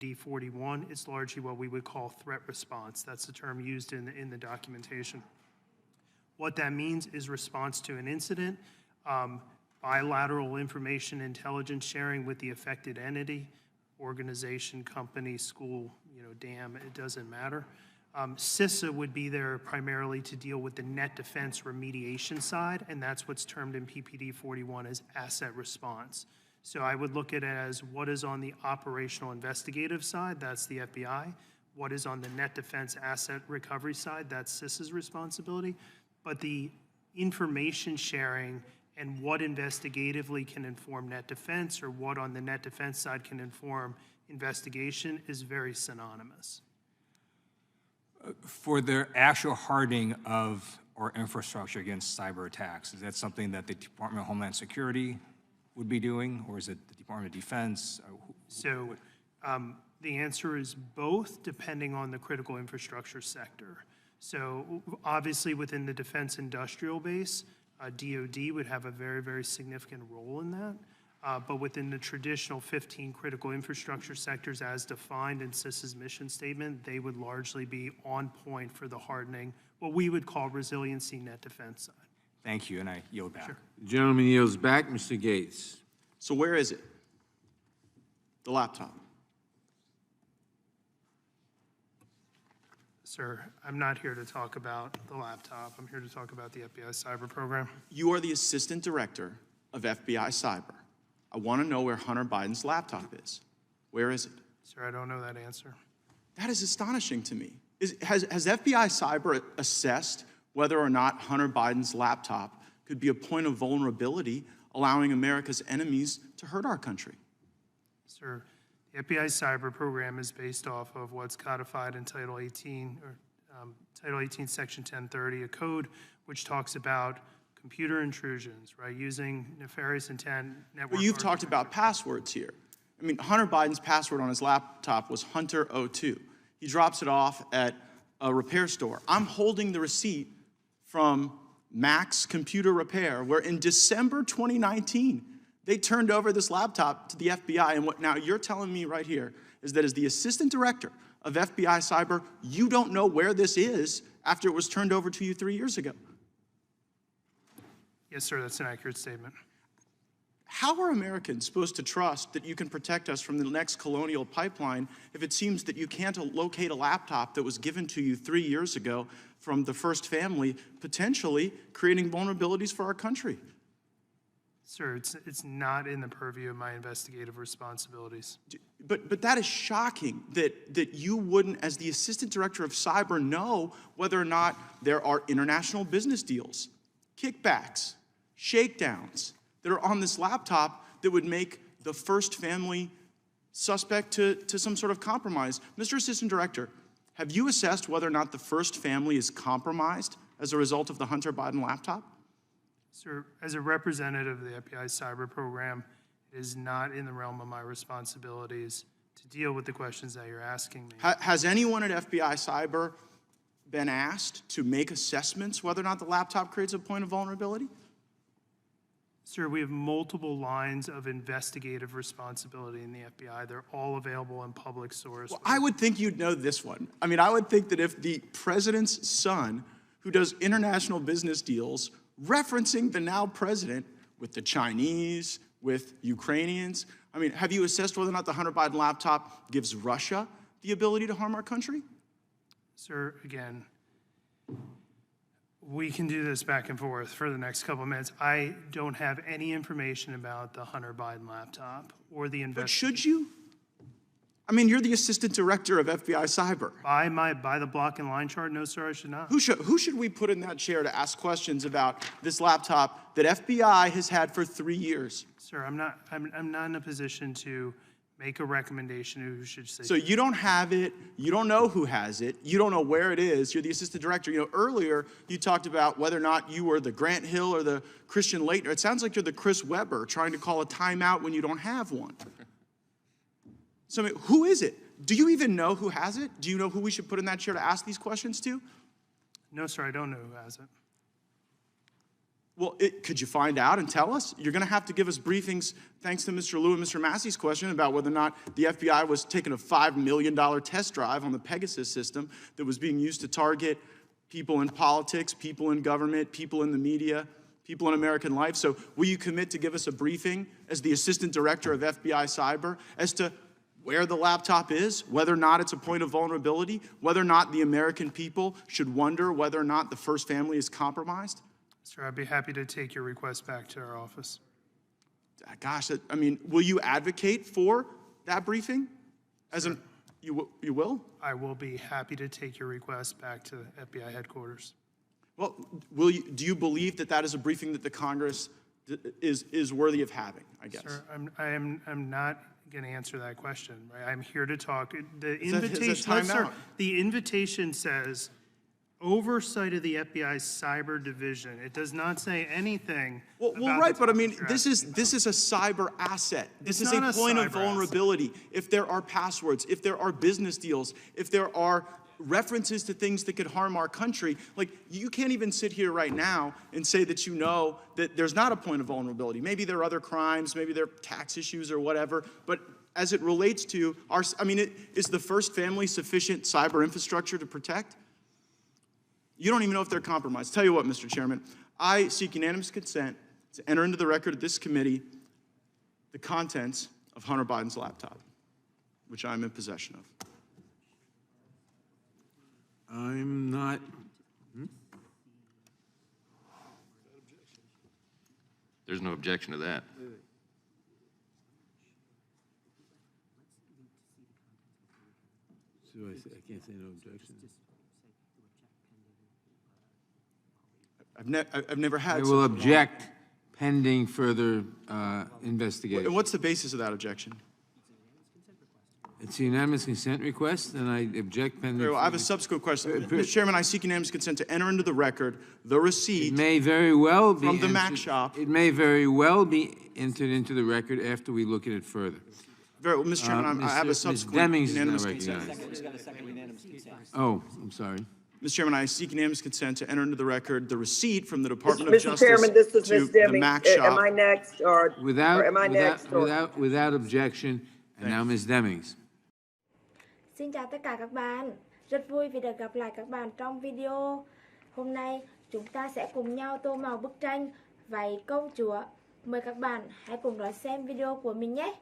D41, it's largely what we would call threat response. That's the term used in the documentation. What that means is response to an incident, bilateral information intelligence sharing with the affected entity, organization, company, school, dam, it doesn't matter. CISA would be there primarily to deal with the net defense remediation side, and that's what's termed in PPD 41 as asset response. So I would look at it as what is on the operational investigative side, that's the FBI. What is on the net defense asset recovery side, that's CISA's responsibility. But the information sharing and what investigatively can inform net defense or what on the net defense side can inform investigation is very synonymous. For the actual hardening of our infrastructure against cyber attacks, is that something that the Department of Homeland Security would be doing, or is it the Department of Defense? So the answer is both, depending on the critical infrastructure sector. So obviously within the defense industrial base, DoD would have a very, very significant role in that. But within the traditional 15 critical infrastructure sectors as defined in CISA's mission statement, they would largely be on point for the hardening, what we would call resiliency net defense side. Thank you, and I yield back. Sure. The gentleman yields back. Mr. Gaetz. So where is it? The laptop. Sir, I'm not here to talk about the laptop. I'm here to talk about the FBI cyber program. You are the assistant director of FBI Cyber. I want to know where Hunter Biden's laptop is. Where is it? Sir, I don't know that answer. That is astonishing to me. Has FBI Cyber assessed whether or not Hunter Biden's laptop could be a point of vulnerability, allowing America's enemies to hurt our country? Sir, the FBI cyber program is based off of what's codified in Title 18, or Title 18, Section 1030, a code which talks about computer intrusions, right, using nefarious intent network. But you've talked about passwords here. I mean, Hunter Biden's password on his laptop was Hunter02. He drops it off at a repair store. I'm holding the receipt from Max Computer Repair, where in December 2019, they turned over this laptop to the FBI. And what now you're telling me right here is that as the assistant director of FBI Cyber, you don't know where this is after it was turned over to you 3 years ago. Yes, sir, that's an accurate statement. How are Americans supposed to trust that you can protect us from the next colonial pipeline if it seems that you can't locate a laptop that was given to you 3 years ago from the first family, potentially creating vulnerabilities for our country? Sir, it's not in the purview of my investigative responsibilities. But that is shocking that you wouldn't, as the assistant director of cyber, know whether or not there are international business deals, kickbacks, shakedowns that are on this laptop that would make the first family suspect to some sort of compromise. Mr. Assistant Director, have you assessed whether or not the first family is compromised as a result of the Hunter Biden laptop? Sir, as a representative of the FBI cyber program, it is not in the realm of my responsibilities to deal with the questions that you're asking me. Has anyone at FBI cyber been asked to make assessments whether or not the laptop creates a point of vulnerability? Sir, we have multiple lines of investigative responsibility in the FBI. They're all available in public source. Well, I would think you'd know this one. I mean, I would think that if the president's son, who does international business deals, referencing the now president with the Chinese, with Ukrainians, I mean, have you assessed whether or not the Hunter Biden laptop gives Russia the ability to harm our country? Sir, again, we can do this back and forth for the next couple of minutes. I don't have any information about the Hunter Biden laptop or the investigation. But should you? I mean, you're the assistant director of FBI Cyber. By the block and line chart, no, sir, I should not. Who should we put in that chair to ask questions about this laptop that FBI has had for 3 years? Sir, I'm not in a position to make a recommendation who should say. So you don't have it, you don't know who has it, you don't know where it is, you're the assistant director. You know, earlier you talked about whether or not you were the Grant Hill or the Christian Laettner. It sounds like you're the Chris Webber trying to call a timeout when you don't have one. So I mean, who is it? Do you even know who has it? Do you know who we should put in that chair to ask these questions to? No, sir, I don't know who has it. Well, could you find out and tell us? You're going to have to give us briefings, thanks to Mr. Liu and Mr. Massey's question about whether or not the FBI was taking a $5 million test drive on the Pegasus system that was being used to target people in politics, people in government, people in the media, people in American life. So will you commit to give us a briefing as the Assistant Director of FBI Cyber as to where the laptop is, whether or not it's a point of vulnerability, whether or not the American people should wonder whether or not the first family is compromised? Sir, I'd be happy to take your request back to our office. Gosh, I mean, will you advocate for that briefing? As in, you will? I will be happy to take your request back to FBI headquarters. Well, do you believe that that is a briefing that the Congress is worthy of having, I guess? Sir, I'm not going to answer that question. Right? I'm here to talk. The Is that invitation, time sir, out? the invitation says oversight of the FBI's cyber division. It does not say anything. Well, about right, the but I type mean, of this is a cyber asset. This is a not a point of cyber asset. vulnerability. If there are passwords, if there are business deals, if there are references to things that could harm our country, like you can't even sit here right now and say that you know that there's not a point of vulnerability. Maybe there are other crimes, maybe there are tax issues or whatever, but as it relates to our, I mean, is the first family sufficient cyber infrastructure to protect? You don't even know if they're compromised. Tell you what, Mr. Chairman, I seek unanimous consent to enter into the record of this committee the contents of Hunter Biden's laptop, which I'm in possession of. I'm not, There's no objection to that. so I can't say no objection. I've never had. I such will a- object pending further investigation. And what's the basis of that objection? It's a unanimous consent request, and I object pending. Very well, I have a further- subsequent question. Mr. Chairman, I seek unanimous consent to enter into the record the receipt. It may very well be. From the Mac entered- shop. It may very well be entered into the record after we look at it further. Very well, Mr. Chairman, I have a Ms. subsequent Demings is now unanimous consent. recognized. Oh, I'm sorry. Mr. Chairman, I seek unanimous consent to enter into the record the receipt from the Department of Mr. Justice Chairman, this is to Ms. the Deming. Mac Am I shop. next, or am I next? or- Without objection, and now Ms. Demings. Xin chào tất cả các bạn. Rất vui vì được gặp lại các bạn trong video. Hôm nay chúng ta sẽ cùng nhau tô màu bức tranh Váy công chúa. Mời các bạn hãy cùng đón xem video của mình nhé.